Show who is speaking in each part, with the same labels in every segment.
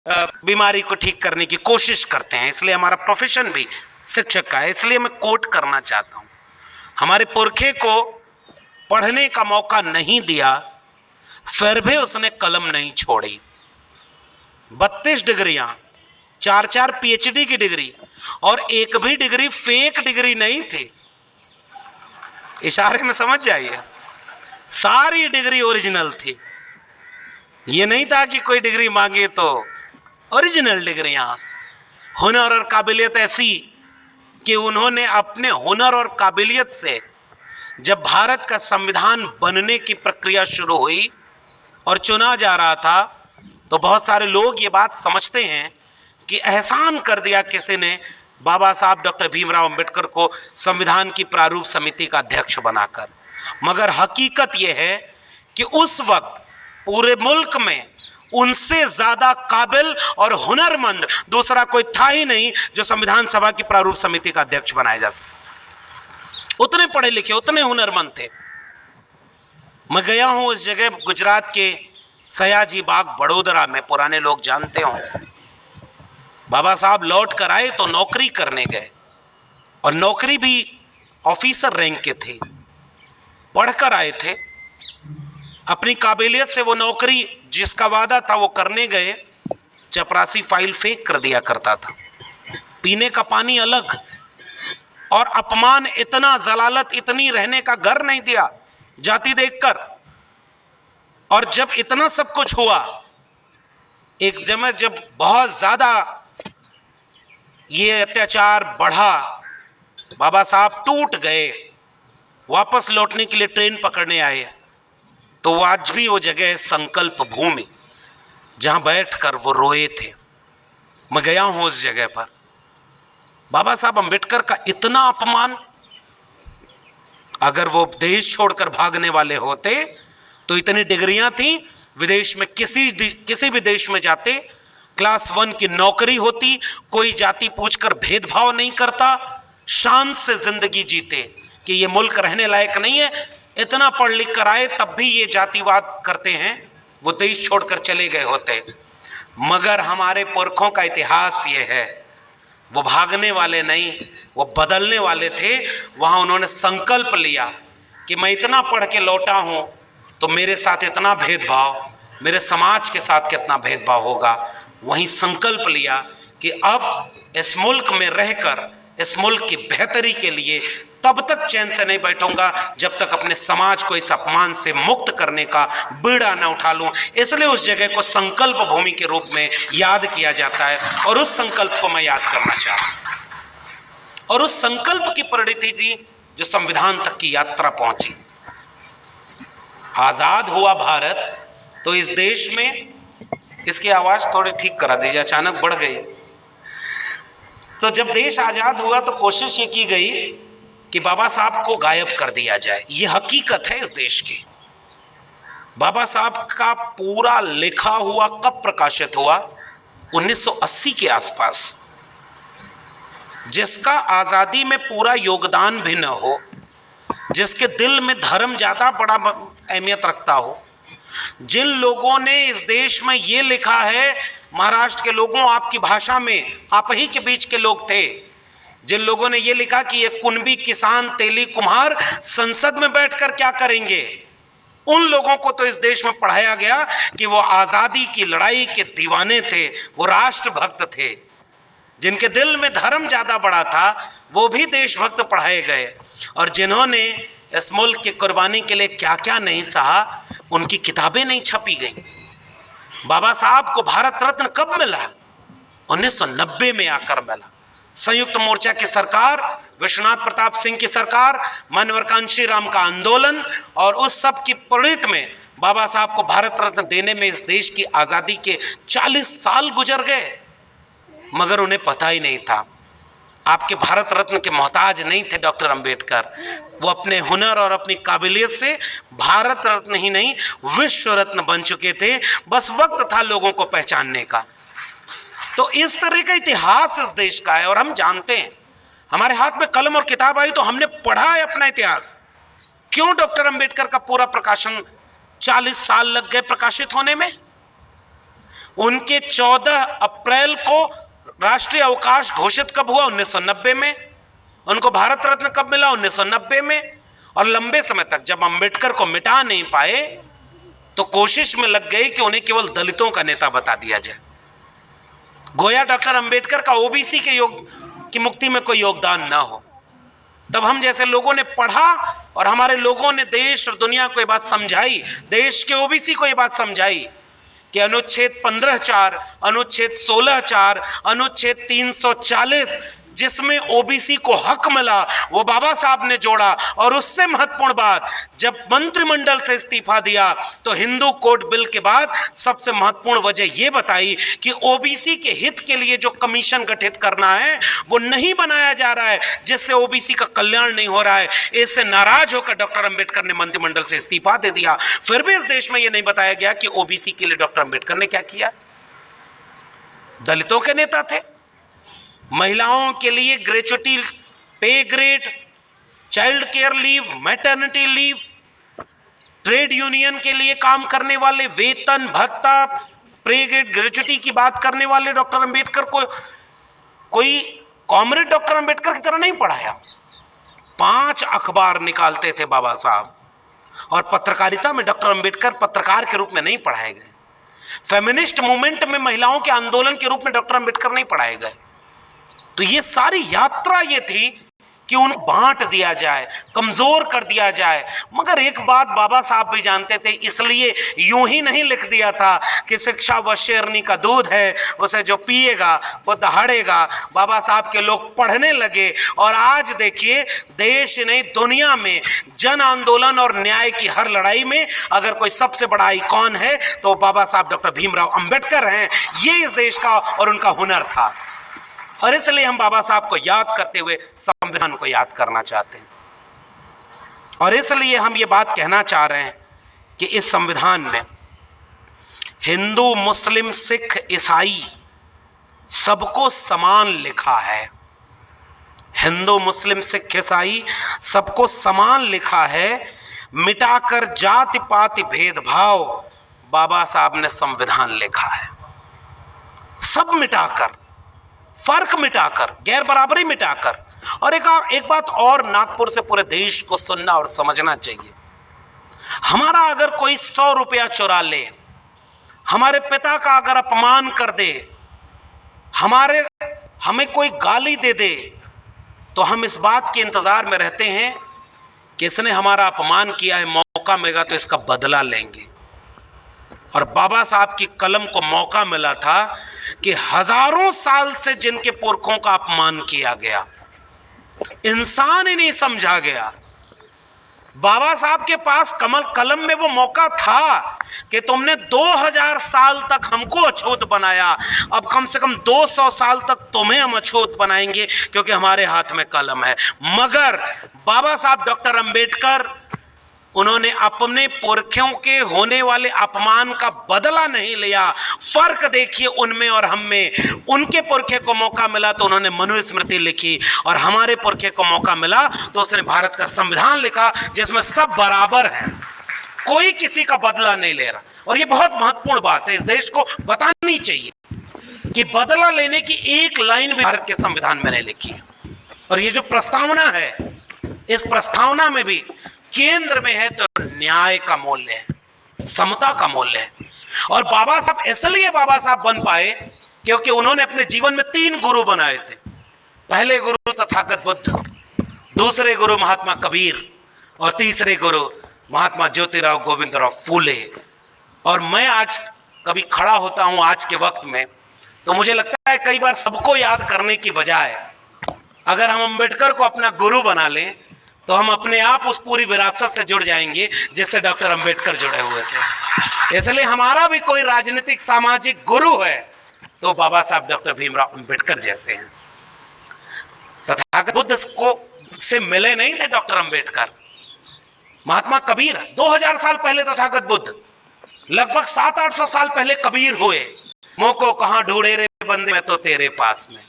Speaker 1: बीमारी को ठीक करने की कोशिश करते हैं। इसलिए हमारा प्रोफेशन भी शिक्षक का है। इसलिए मैं कोट करना चाहता हूँ, हमारे पुरखे को पढ़ने का मौका नहीं दिया, फिर भी उसने कलम नहीं छोड़ी। 32 डिग्रियां, 4 पीएचडी की डिग्री, और एक भी डिग्री फेक डिग्री नहीं थी। इशारे में समझ जाइए, सारी डिग्री ओरिजिनल थी। ये नहीं था कि कोई डिग्री मांगे तो ओरिजिनल डिग्रियां। हुनर और काबिलियत ऐसी कि उन्होंने अपने हुनर और काबिलियत से, जब भारत का संविधान बनने की प्रक्रिया शुरू हुई और चुना जा रहा था, तो बहुत सारे लोग ये बात समझते हैं कि एहसान कर दिया किसी ने बाबा साहब डॉक्टर भीमराव अंबेडकर को संविधान की प्रारूप समिति का अध्यक्ष बनाकर। मगर हकीकत यह है कि उस वक्त पूरे मुल्क में उनसे ज्यादा काबिल और हुनरमंद दूसरा कोई था ही नहीं जो संविधान सभा की प्रारूप समिति का अध्यक्ष बनाया जा सके। उतने पढ़े लिखे, उतने हुनरमंद थे। मैं गया हूं उस जगह, गुजरात के सयाजी बाग बड़ोदरा में, पुराने लोग जानते हों। बाबा साहब लौट कर आए तो नौकरी करने गए, और नौकरी भी ऑफिसर रैंक के थे, पढ़कर आए थे। अपनी काबिलियत से वो नौकरी जिसका वादा था वो करने गए, चपरासी फाइल फेंक कर दिया करता था। पीने का पानी अलग, और अपमान इतना, जलालत इतनी, रहने का घर नहीं दिया जाति देखकर। और जब इतना सब कुछ हुआ, एक जगह जब बहुत ज्यादा ये अत्याचार बढ़ा, बाबा साहब टूट गए, वापस लौटने के लिए ट्रेन पकड़ने आए, तो वो आज भी वो जगह संकल्प भूमि जहां बैठकर वो रोए थे। मैं गया हूं उस जगह पर। बाबा साहब अंबेडकर का इतना अपमान, अगर वो देश छोड़कर भागने वाले होते तो इतनी डिग्रियां थी, विदेश में किसी भी देश में जाते, क्लास 1 की नौकरी होती, कोई जाति पूछकर भेदभाव नहीं करता, शान से जिंदगी जीते कि ये मुल्क रहने लायक नहीं है। इतना पढ़ लिख कर आए, तब भी ये जातिवाद करते हैं, वो देश छोड़कर चले गए होते। मगर हमारे पुरखों का इतिहास ये है, वो भागने वाले नहीं, वो बदलने वाले थे। वहां उन्होंने संकल्प लिया कि मैं इतना पढ़ के लौटा हूं तो मेरे साथ इतना भेदभाव, मेरे समाज के साथ कितना भेदभाव होगा। वहीं संकल्प लिया कि अब इस मुल्क में रहकर इस मुल्क की बेहतरी के लिए तब तक चैन से नहीं बैठूंगा जब तक अपने समाज को इस अपमान से मुक्त करने का बीड़ा न उठा लूं। इसलिए उस जगह को संकल्प भूमि के रूप में याद किया जाता है, और उस संकल्प को मैं याद करना चाहता हूं। और उस संकल्प की परिणति थी जो संविधान तक की यात्रा पहुंची। आजाद हुआ भारत तो इस देश में, इसकी आवाज थोड़ी ठीक करा दीजिए, अचानक बढ़ गई। तो जब देश आजाद हुआ तो कोशिश ये की गई कि बाबा साहब को गायब कर दिया जाए। ये हकीकत है इस देश की। बाबा साहब का पूरा लिखा हुआ कब प्रकाशित हुआ? 1980 के आसपास। जिसका आजादी में पूरा योगदान भी न हो, जिसके दिल में धर्म ज्यादा बड़ा अहमियत रखता हो, जिन लोगों ने इस देश में ये लिखा है, महाराष्ट्र के लोगों, आपकी भाषा में, आप ही के बीच के लोग थे, जिन लोगों ने ये लिखा कि ये कुनबी, किसान, तेली, कुम्हार संसद में बैठकर क्या करेंगे, उन लोगों को तो इस देश में पढ़ाया गया कि वो आजादी की लड़ाई के दीवाने थे, वो राष्ट्रभक्त थे। जिनके दिल में धर्म ज्यादा बड़ा था वो भी देशभक्त पढ़ाए गए, और जिन्होंने इस मुल्क की कुर्बानी के लिए क्या क्या नहीं सहा, उनकी किताबें नहीं छपी गई। बाबा साहब को भारत रत्न कब मिला? 1990 में आकर मिला। संयुक्त मोर्चा की सरकार, विश्वनाथ प्रताप सिंह की सरकार, मानवर कांशीराम का आंदोलन, और उस सब की परिणति में बाबा साहब को भारत रत्न देने में इस देश की आजादी के 40 साल गुजर गए। मगर उन्हें पता ही नहीं था। आपके भारत रत्न के मोहताज नहीं थे डॉक्टर अंबेडकर। वो अपने हुनर और अपनी काबिलियत से भारत रत्न ही नहीं, विश्व रत्न बन चुके थे। बस वक्त था लोगों को पहचानने का। तो इस तरह का इतिहास इस देश का है, और हम जानते हैं। हमारे हाथ में कलम और किताब आई तो हमने पढ़ा है अपना इतिहास। क्यों डॉक्टर अंबेडकर का पूरा प्रकाशन 40 साल लग गए प्रकाशित होने में? उनके 14 अप्रैल को राष्ट्रीय अवकाश घोषित कब हुआ? 1990 में। उनको भारत रत्न कब मिला? 1990 में। और लंबे समय तक जब अंबेडकर को मिटा नहीं पाए तो कोशिश में लग गई कि उन्हें केवल दलितों का नेता बता दिया जाए, गोया डॉक्टर अंबेडकर का ओबीसी की मुक्ति में कोई योगदान ना हो। तब हम जैसे लोगों ने पढ़ा और हमारे लोगों ने देश और दुनिया को ये बात समझाई, देश के ओबीसी को ये बात समझाई कि अनुच्छेद 15(4), अनुच्छेद 16(4), अनुच्छेद 340 जिसमें ओबीसी को हक मिला वो बाबा साहब ने जोड़ा। और उससे महत्वपूर्ण बात, जब मंत्रिमंडल से इस्तीफा दिया तो हिंदू कोड बिल के बाद सबसे महत्वपूर्ण वजह यह बताई कि ओबीसी के हित के लिए जो कमीशन गठित करना है वो नहीं बनाया जा रहा है, जिससे ओबीसी का कल्याण नहीं हो रहा है। इससे नाराज होकर डॉक्टर अंबेडकर ने मंत्रिमंडल से इस्तीफा दे दिया। फिर भी इस देश में यह नहीं बताया गया कि ओबीसी के लिए डॉक्टर अंबेडकर ने क्या किया। दलितों के नेता थे, महिलाओं के लिए ग्रेच्युटी, पे grade, child care leave, maternity leave, trade union के लिए काम करने वाले वेतन भत्ता, पे ग्रेड, ग्रेच्युटी की बात करने वाले डॉक्टर अंबेडकर को कोई कॉमरेड डॉक्टर अंबेडकर की तरह नहीं पढ़ाया। 5 अखबार निकालते थे बाबा साहब, और पत्रकारिता में डॉक्टर अंबेडकर पत्रकार के रूप में नहीं पढ़ाए गए। फेमिनिस्ट मूवमेंट में महिलाओं के आंदोलन के रूप में डॉक्टर अंबेडकर नहीं पढ़ाए गए। तो ये सारी यात्रा ये थी कि उनको बांट दिया जाए, कमजोर कर दिया जाए। मगर एक बात बाबा साहब भी जानते थे, इसलिए यूं ही नहीं लिख दिया था कि शिक्षा व शेरनी का दूध है, उसे जो पिएगा वो दहाड़ेगा। बाबा साहब के लोग पढ़ने लगे और आज देखिए देश नहीं दुनिया में जन आंदोलन और न्याय की हर लड़ाई में अगर कोई सबसे बड़ा आइकॉन है तो बाबा साहब डॉक्टर भीमराव अंबेडकर हैं। ये इस देश का और उनका हुनर था। और इसलिए हम बाबा साहब को याद करते हुए संविधान को याद करना चाहते हैं। और इसलिए हम ये बात कहना चाह रहे हैं कि इस संविधान में हिंदू, मुस्लिम, सिख, ईसाई सबको समान लिखा है। हिंदू, मुस्लिम, सिख, ईसाई सबको समान लिखा है। मिटाकर जाति पाति भेदभाव बाबा साहब ने संविधान लिखा है। सब मिटाकर, फर्क मिटाकर, गैर बराबरी मिटाकर। और एक बात और नागपुर से पूरे देश को सुनना और समझना चाहिए। हमारा अगर कोई 100 रुपया चुरा ले, हमारे पिता का अगर अपमान कर दे, हमें कोई गाली दे दे, तो हम इस बात के इंतजार में रहते हैं कि इसने हमारा अपमान किया है, मौका मिलेगा तो इसका बदला लेंगे। और बाबा साहब की कलम को मौका मिला था कि हजारों साल से जिनके पुरखों का अपमान किया गया, इंसान ही नहीं समझा गया, बाबा साहब के पास कलम में वो मौका था कि तुमने 2000 साल तक हमको अछूत बनाया, अब कम से कम 200 साल तक तुम्हें हम अछूत बनाएंगे क्योंकि हमारे हाथ में कलम है। मगर बाबा साहब डॉक्टर अंबेडकर, उन्होंने अपने पुरखों के होने वाले अपमान का बदला नहीं लिया। फर्क देखिए उनमें और हम में। उनके पुरखे को मौका मिला तो उन्होंने मनुस्मृति लिखी, और हमारे पुरखे को मौका मिला तो उसने भारत का संविधान लिखा जिसमें सब बराबर हैं, कोई किसी का बदला नहीं ले रहा। और ये बहुत महत्वपूर्ण बात है, इस देश को बतानी चाहिए कि बदला लेने की एक लाइन भी भारत के संविधान में नहीं लिखी है। और ये जो प्रस्तावना है, इस प्रस्तावना में भी केंद्र में है तो न्याय का मूल्य है, समता का मूल्य है। और बाबा साहब इसलिए बाबा साहब बन पाए क्योंकि उन्होंने अपने जीवन में 3 गुरु बनाए थे। पहले गुरु तथागत बुद्ध, दूसरे गुरु महात्मा कबीर, और तीसरे गुरु महात्मा ज्योतिराव गोविंदराव फूले। और मैं आज कभी खड़ा होता हूं आज के वक्त में तो मुझे लगता है कई बार सबको याद करने की बजाय अगर हम अंबेडकर को अपना गुरु बना लें तो हम अपने आप उस पूरी विरासत से जुड़ जाएंगे जिससे डॉक्टर अंबेडकर जुड़े हुए थे। इसलिए हमारा भी कोई राजनीतिक सामाजिक गुरु है तो बाबा साहब डॉक्टर भीमराव अंबेडकर जैसे हैं। तथागत बुद्ध को से मिले नहीं थे डॉक्टर अंबेडकर। महात्मा कबीर 2000 साल पहले तथागत बुद्ध, लगभग 700-800 साल पहले कबीर हुए। मोह को कहां ढूंढे रे बंदे, मैं तो तेरे पास में।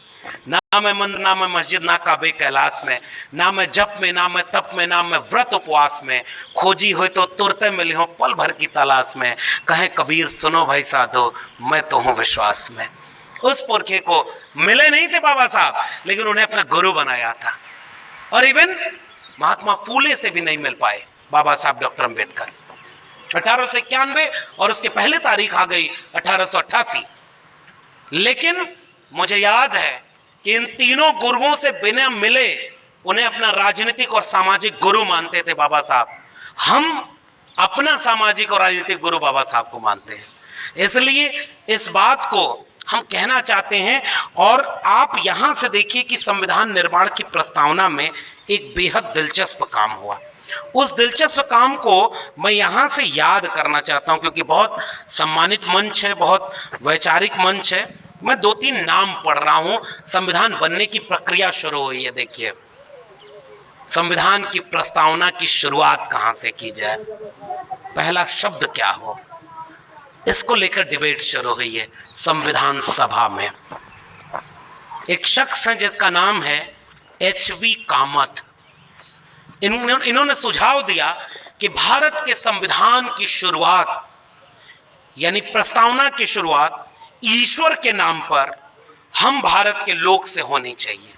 Speaker 1: ना मैं मंदिर, ना मैं मस्जिद, ना काबे कैलाश में, ना मैं जप में, ना मैं तप में, ना मैं व्रत उपवास में, खोजी हो तो तुरते मिली हो पल भर की तलाश में, कहे कबीर सुनो भाई साधो मैं तो हूं विश्वास में। उस पुरखे को मिले नहीं थे बाबा साहब, लेकिन उन्हें अपना गुरु बनाया था। और इवन महात्मा फूले से भी नहीं मिल पाए बाबा साहब डॉक्टर अंबेडकर। 1891 और उसके पहले तारीख आ गई 1888। लेकिन मुझे याद है कि इन तीनों गुरुओं से बिना मिले उन्हें अपना राजनीतिक और सामाजिक गुरु मानते थे बाबा साहब। हम अपना सामाजिक और राजनीतिक गुरु बाबा साहब को मानते हैं। इसलिए इस बात को हम कहना चाहते हैं। और आप यहां से देखिए कि संविधान निर्माण की प्रस्तावना में एक बेहद दिलचस्प काम हुआ। उस दिलचस्प काम को मैं यहां से याद करना चाहता हूं, क्योंकि बहुत सम्मानित मंच है, बहुत वैचारिक मंच है। मैं 2-3 नाम पढ़ रहा हूं। संविधान बनने की प्रक्रिया शुरू हुई है। देखिए, संविधान की प्रस्तावना की शुरुआत कहां से की जाए, पहला शब्द क्या हो, इसको लेकर डिबेट शुरू हुई है संविधान सभा में। एक शख्स है जिसका नाम है HV कामत। इन्होंने सुझाव दिया कि भारत के संविधान की शुरुआत यानी प्रस्तावना की शुरुआत ईश्वर के नाम पर हम भारत के लोग से होनी चाहिए।